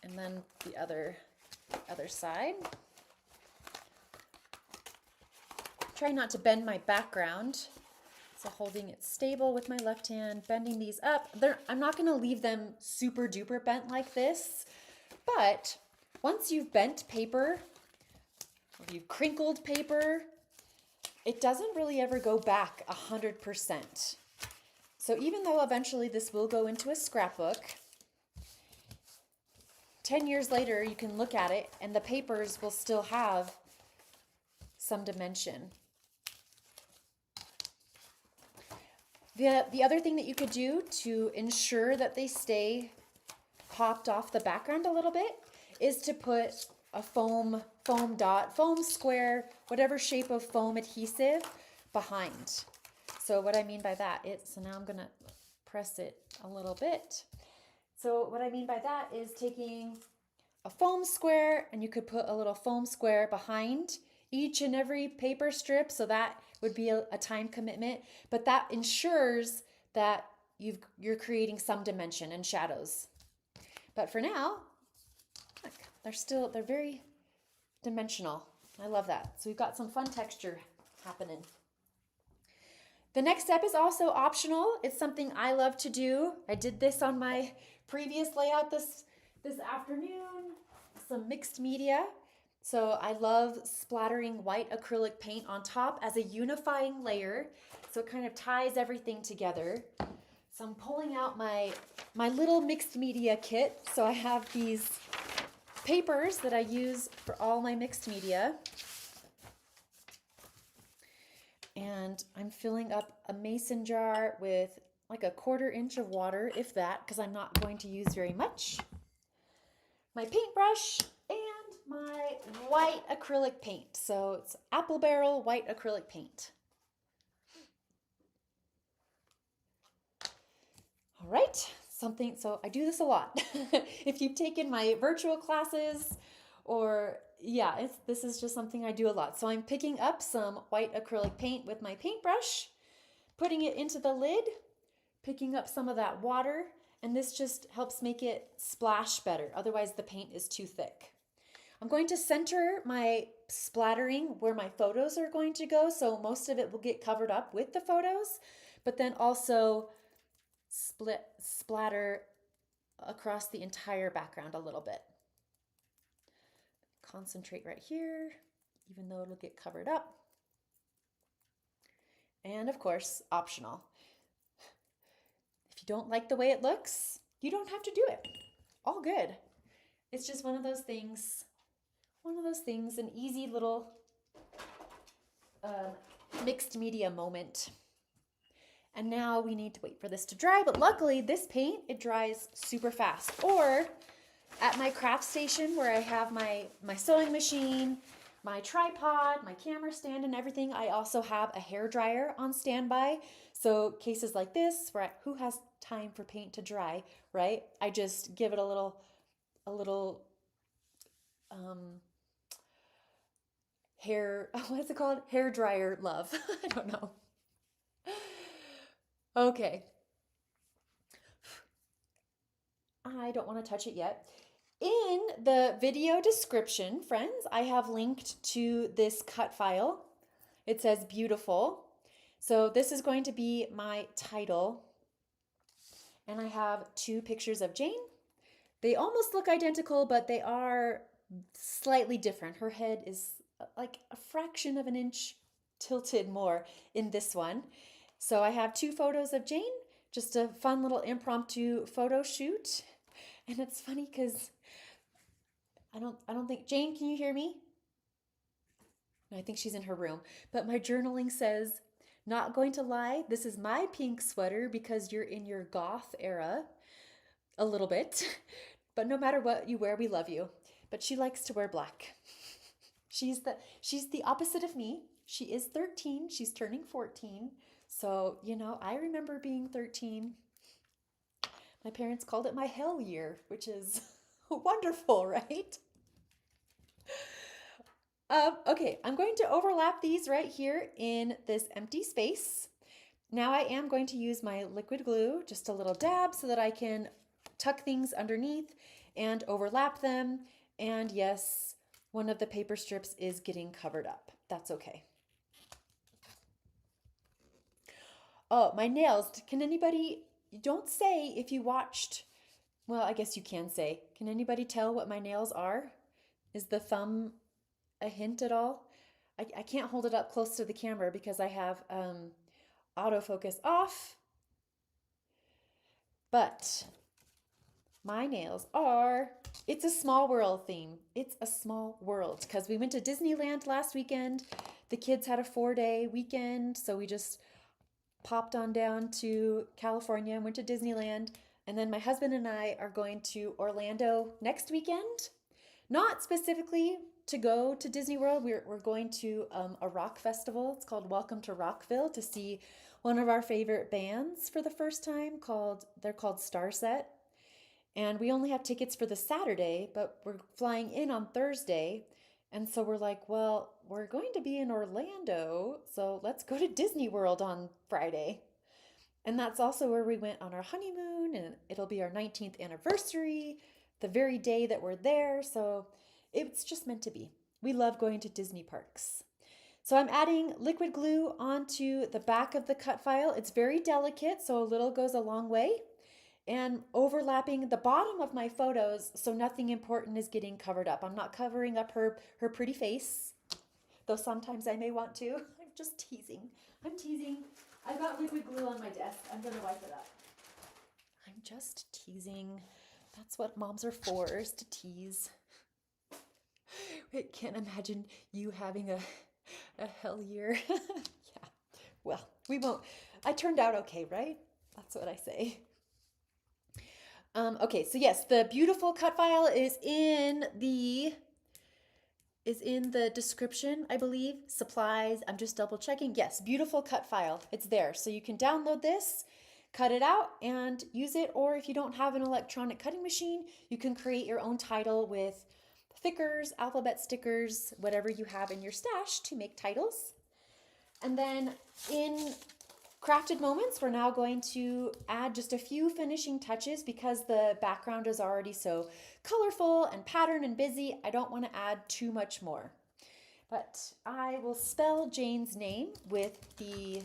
And then the other side. Try not to bend my background. So holding it stable with my left hand, bending these up. I'm not going to leave them super duper bent like this, but once you've bent paper, or you've crinkled paper, it doesn't really ever go back 100%. So even though eventually this will go into a scrapbook, 10 years later you can look at it and the papers will still have some dimension. The other thing that you could do to ensure that they stay popped off the background a little bit is to put a foam dot, foam square, whatever shape of foam adhesive behind. So what I mean by that is, so now I'm gonna press it a little bit. So what I mean by that is taking a foam square, and you could put a little foam square behind each and every paper strip, so that would be a time commitment, but that ensures that you're creating some dimension and shadows. But for now, look, they're very dimensional. I love that. So we've got some fun texture happening. The next step is also optional. It's something I love to do. I did this on my previous layout this afternoon, some mixed media. So I love splattering white acrylic paint on top as a unifying layer. So it kind of ties everything together. So I'm pulling out my little mixed media kit. So I have these papers that I use for all my mixed media. And I'm filling up a mason jar with like a 1/4 inch of water, if that, because I'm not going to use very much. My paintbrush and my white acrylic paint. So it's apple barrel white acrylic paint. All right, so I do this a lot. If you've taken my virtual classes or yeah, this is just something I do a lot. So I'm picking up some white acrylic paint with my paintbrush, putting it into the lid, picking up some of that water, and this just helps make it splash better. Otherwise the paint is too thick. I'm going to center my splattering where my photos are going to go, so most of it will get covered up with the photos, but then also splatter across the entire background a little bit. Concentrate right here, even though it'll get covered up. And of course, optional. If you don't like the way it looks, you don't have to do it. All good. It's just one of those things, an easy little mixed media moment. And now we need to wait for this to dry, but luckily this paint, it dries super fast. Or at my craft station where I have my sewing machine, my tripod, my camera stand and everything, I also have a hair dryer on standby. So cases like this, where who has time for paint to dry, right? I just give it a little hair, what's it called? Hair dryer love. I don't know. Okay. I don't want to touch it yet. In the video description, friends, I have linked to this cut file. It says beautiful. So this is going to be my title. And I have 2 pictures of Jane. They almost look identical, but they are slightly different. Her head is like a fraction of an inch tilted more in this one. So I have 2 photos of Jane, just a fun little impromptu photo shoot. And it's funny because I don't think, Jane, can you hear me? No, I think she's in her room. But my journaling says, not going to lie, this is my pink sweater because you're in your goth era a little bit. But no matter what you wear, we love you. But she likes to wear black. She's the opposite of me. She is 13. She's turning 14. So, you know, I remember being 13. My parents called it my hell year, which is wonderful, right? Okay, I'm going to overlap these right here in this empty space. Now I am going to use my liquid glue, just a little dab so that I can tuck things underneath and overlap them. And yes, one of the paper strips is getting covered up. That's okay. Oh, my nails. Can anybody, don't say if you watched, well, I guess you can say. Can anybody tell what my nails are? Is the thumb a hint at all? I can't hold it up close to the camera because I have autofocus off. But my nails are, it's a small world theme. It's a small world because we went to Disneyland last weekend. The kids had a 4-day weekend, so we just popped on down to California and went to Disneyland. And then my husband and I are going to Orlando next weekend. Not specifically to go to Disney World. We're going to a rock festival. It's called Welcome to Rockville to see one of our favorite bands for the first time. They're called Starset. And we only have tickets for the Saturday, but we're flying in on Thursday. And so we're like, well, we're going to be in Orlando, so let's go to Disney World on Friday. And that's also where we went on our honeymoon, and it'll be our 19th anniversary, the very day that we're there. So it's just meant to be. We love going to Disney parks. So I'm adding liquid glue onto the back of the cut file. It's very delicate, so a little goes a long way. and overlapping the bottom of my photos so nothing important is getting covered up. I'm not covering up her pretty face, though sometimes I may want to. I'm just teasing. I'm teasing. I've got liquid glue on my desk. I'm going to wipe it up. I'm just teasing. That's what moms are for, is to tease. I can't imagine you having a hell year. Yeah. Well, we won't. I turned out okay, right? That's what I say. Okay, so yes, the beautiful cut file is in the description, I believe. Supplies. I'm just double checking. Yes, beautiful cut file. It's there. So you can download this, cut it out, and use it. Or if you don't have an electronic cutting machine, you can create your own title with thickers, alphabet stickers, whatever you have in your stash to make titles. And then in Crafted Moments, we're now going to add just a few finishing touches because the background is already so colorful and patterned and busy. I don't want to add too much more. But I will spell Jane's name with the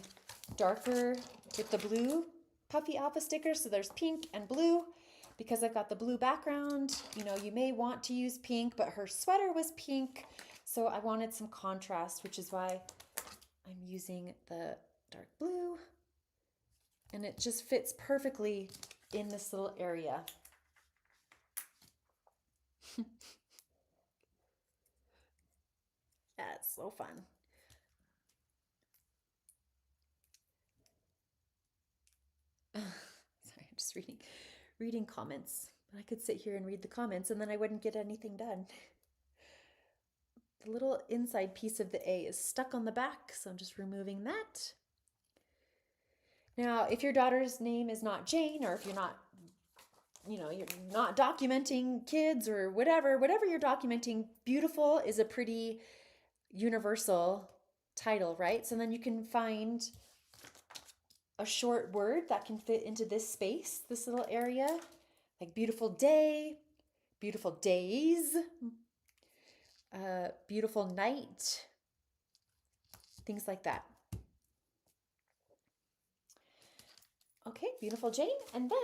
blue puffy alpha sticker. So there's pink and blue. Because I've got the blue background, you may want to use pink, but her sweater was pink. So I wanted some contrast, which is why I'm using the dark blue, and it just fits perfectly in this little area. That's so fun. Sorry, I'm just reading comments. But I could sit here and read the comments and then I wouldn't get anything done. The little inside piece of the A is stuck on the back, so I'm just removing that. Now, if your daughter's name is not Jane, or if you're not, you're not documenting kids or whatever you're documenting, beautiful is a pretty universal title, right? So then you can find a short word that can fit into this space, this little area, like beautiful day, beautiful days, beautiful night, things like that. Okay, beautiful Jane. And then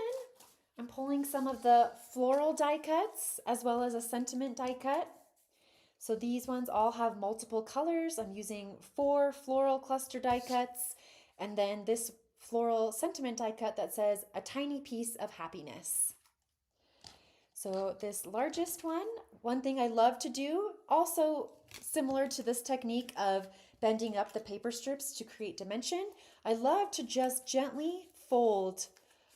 I'm pulling some of the floral die cuts as well as a sentiment die cut. So these ones all have multiple colors. I'm using 4 floral cluster die cuts and then this floral sentiment die cut that says a tiny piece of happiness. So this largest one thing I love to do, also similar to this technique of bending up the paper strips to create dimension, I love to just gently fold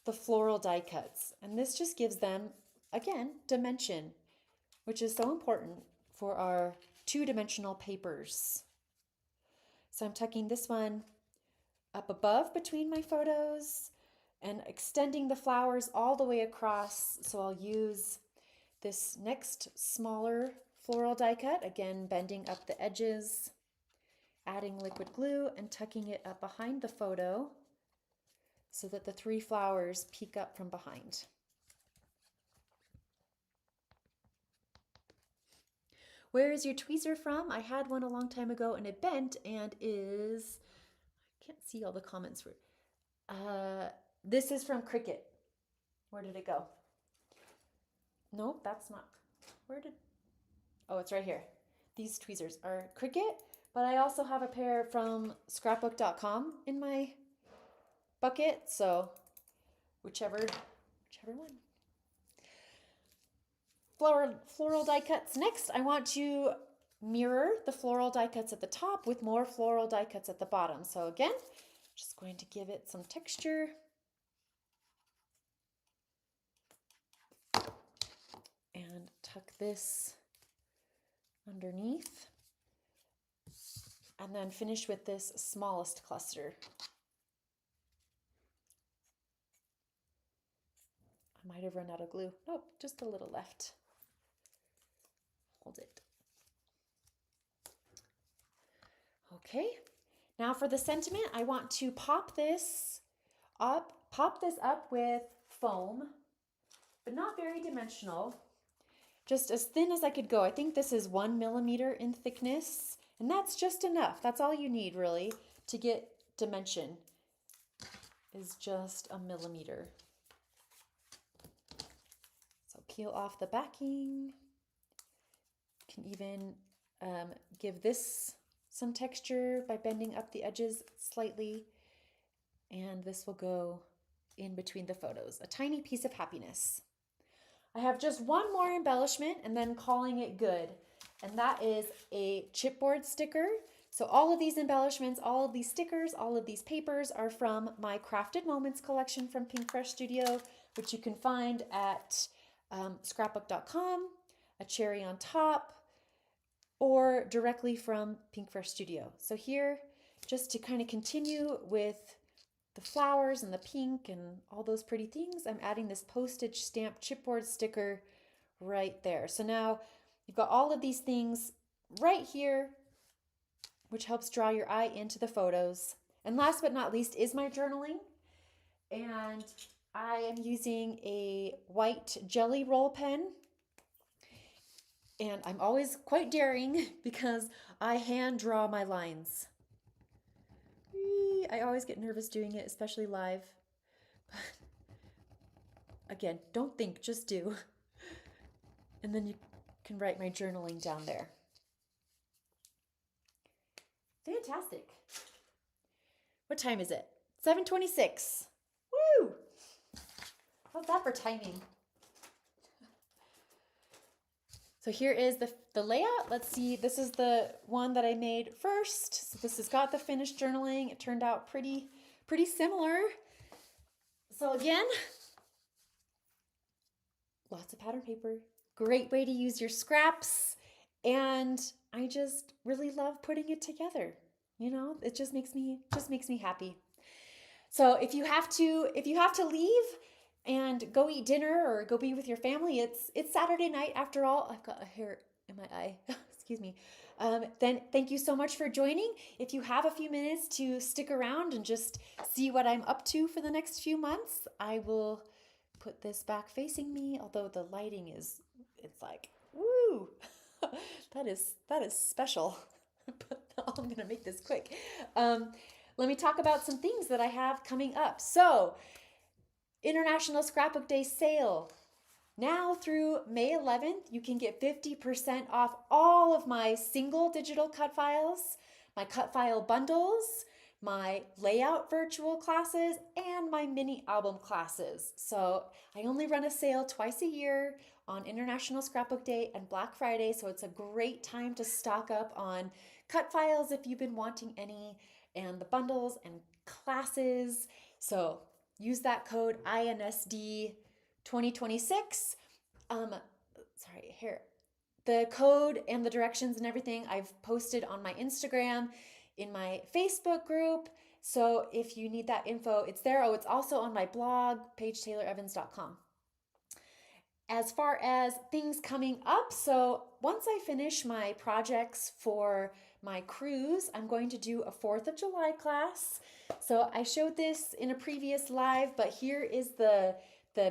the floral die cuts. And this just gives them, again, dimension, which is so important for our 2-dimensional papers. So I'm tucking this one up above between my photos and extending the flowers all the way across. So I'll use this next smaller floral die cut, again, bending up the edges, adding liquid glue and tucking it up behind the photo so that the 3 flowers peek up from behind. Where is your tweezer from? I had one a long time ago and it bent and is, I can't see all the comments. This is from Cricut. Where did it go? Nope, that's not. Oh, it's right here. These tweezers are Cricut, but I also have a pair from scrapbook.com in my bucket, so whichever one. Floral die cuts. Next, I want to mirror the floral die cuts at the top with more floral die cuts at the bottom. So again, just going to give it some texture. And tuck this underneath. And then finish with this smallest cluster. I might have run out of glue. Nope, just a little left. Hold it. Okay, now for the sentiment, I want to pop this up with foam, but not very dimensional. Just as thin as I could go. I think this is 1 millimeter in thickness, and that's just enough. That's all you need really to get dimension, is just 1 millimeter. peel off the backing. Can even give this some texture by bending up the edges slightly. And this will go in between the photos. A tiny piece of happiness. I have just one more embellishment and then calling it good. And that is a chipboard sticker. So all of these embellishments, all of these stickers, all of these papers are from my Crafted Moments collection from Pink Fresh Studio, which you can find at scrapbook.com, a cherry on top, or directly from Pink Fresh Studio. So here, just to kind of continue with the flowers and the pink and all those pretty things, I'm adding this postage stamp chipboard sticker right there. So now you've got all of these things right here, which helps draw your eye into the photos. And last but not least is my journaling. And I am using a white jelly roll pen. And I'm always quite daring because I hand draw my lines. I always get nervous doing it, especially live. Again, don't think, just do. And then you can write my journaling down there. Fantastic. What time is it? 7:26. Woo! How's that for timing? So here is the layout. Let's see, this is the one that I made first. So this has got the finished journaling. It turned out pretty similar. So again, lots of pattern paper. Great way to use your scraps. And I just really love putting it together. You know, it just makes me happy. So if you have to leave and go eat dinner or go be with your family, it's Saturday night after all. I've got a hair in my eye. Excuse me. Then thank you so much for joining. If you have a few minutes to stick around and just see what I'm up to for the next few months, I will put this back facing me, although the lighting it's like, woo! That is special. But I'm going to make this quick. Let me talk about some things that I have coming up. So, International Scrapbook Day sale. Now through May 11th, you can get 50% off all of my single digital cut files, my cut file bundles, my layout virtual classes, and my mini album classes. So I only run a sale twice a year on International Scrapbook Day and Black Friday, so it's a great time to stock up on cut files if you've been wanting any, and the bundles and classes. So use that code INSD 2026. The code and the directions and everything I've posted on my Instagram, in my Facebook group. So if you need that info, it's there. Oh, it's also on my blog, pagetaylorevans.com. As far as things coming up, so once I finish my projects for my cruise, I'm going to do a 4th of July class. So I showed this in a previous live, but here is the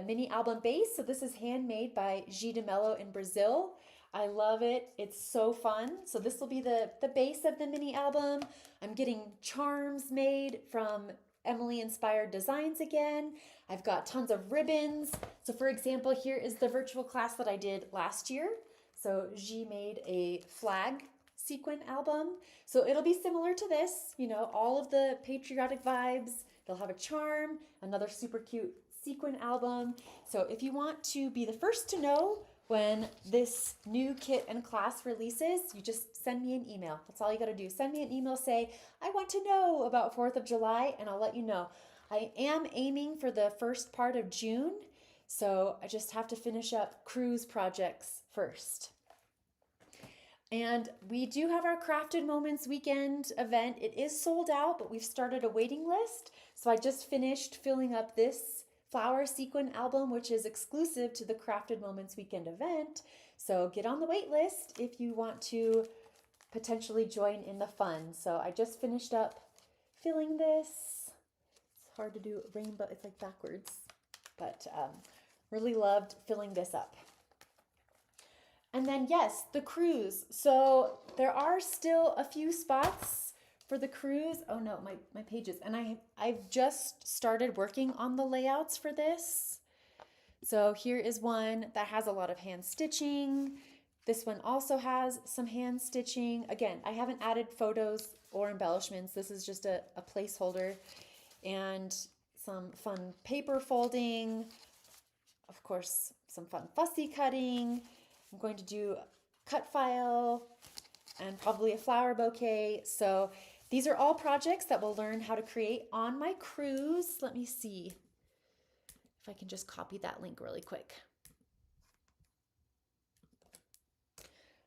mini album base. So this is handmade by G de Mello in Brazil. I love it. It's so fun. So this will be the base of the mini album. I'm getting charms made from Emily Inspired Designs again. I've got tons of ribbons. So for example, here is the virtual class that I did last year. So G made a flag sequin album. So it'll be similar to this, you know, all of the patriotic vibes. They'll have a charm, another super cute sequin album. So if you want to be the first to know when this new kit and class releases, you just send me an email. That's all you got to do. Send me an email, say, I want to know about 4th of July, and I'll let you know. I am aiming for the first part of June, so I just have to finish up cruise projects first. And we do have our Crafted Moments weekend event. It is sold out, but we've started a waiting list. So I just finished filling up this flower sequin album, which is exclusive to the Crafted Moments weekend event. So get on the wait list if you want to potentially join in the fun. So I just finished up filling this. It's hard to do rainbow, it's like backwards, but really loved filling this up. And then yes, the cruise. So there are still a few spots for the cruise. Oh no, my pages. And I've just started working on the layouts for this. So here is one that has a lot of hand stitching. This one also has some hand stitching. Again, I haven't added photos or embellishments. This is just a placeholder, and some fun paper folding. Of course, some fun fussy cutting. I'm going to do a cut file and probably a flower bouquet. So these are all projects that we'll learn how to create on my cruise. Let me see if I can just copy that link really quick.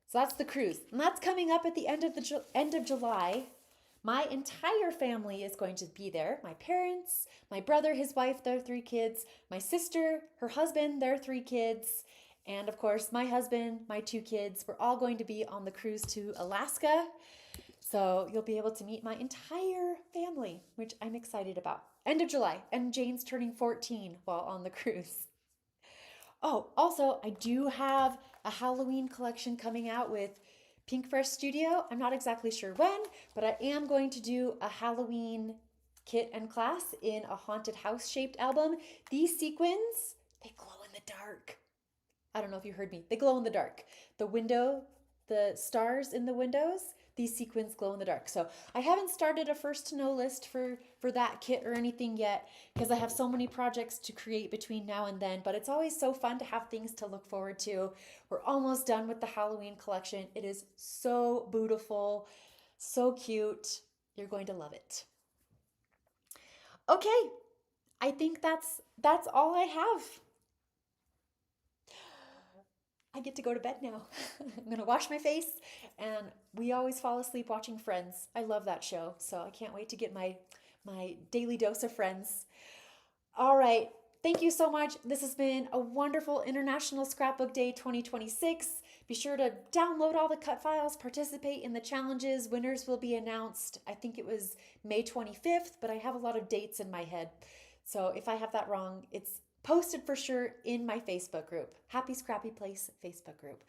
So that's the cruise, and that's coming up at the end of July. My entire family is going to be there. My parents, my brother, his wife, their 3 kids, my sister, her husband, their 3 kids, and of course my husband, my 2 kids. We're all going to be on the cruise to Alaska. So you'll be able to meet my entire family, which I'm excited about. End of July, and Jane's turning 14 while on the cruise. Oh, also, I do have a Halloween collection coming out with Pink Fresh Studio. I'm not exactly sure when, but I am going to do a Halloween kit and class in a haunted house shaped album. These sequins, they glow in the dark. I don't know if you heard me. They glow in the dark. The window, the stars in the windows, these sequins glow in the dark. So I haven't started a first to know list for that kit or anything yet, because I have so many projects to create between now and then, but it's always so fun to have things to look forward to. We're almost done with the Halloween collection. It is so beautiful, so cute. You're going to love it. Okay, I think that's all I have. I get to go to bed now. I'm going to wash my face, and we always fall asleep watching Friends. I love that show, so I can't wait to get my daily dose of Friends. All right. Thank you so much. This has been a wonderful International Scrapbook Day 2026. Be sure to download all the cut files, participate in the challenges. Winners will be announced. I think it was May 25th, but I have a lot of dates in my head. So if I have that wrong, it's posted for sure in my Facebook group, Happy Scrappy Place Facebook group.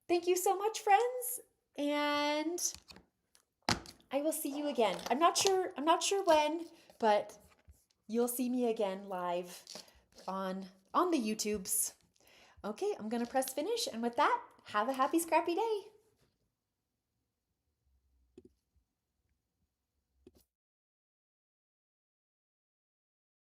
Thank you so much, friends, and I will see you again. I'm not sure when, but you'll see me again live on the YouTubes. Okay, I'm gonna press finish, and with that, have a happy scrappy day.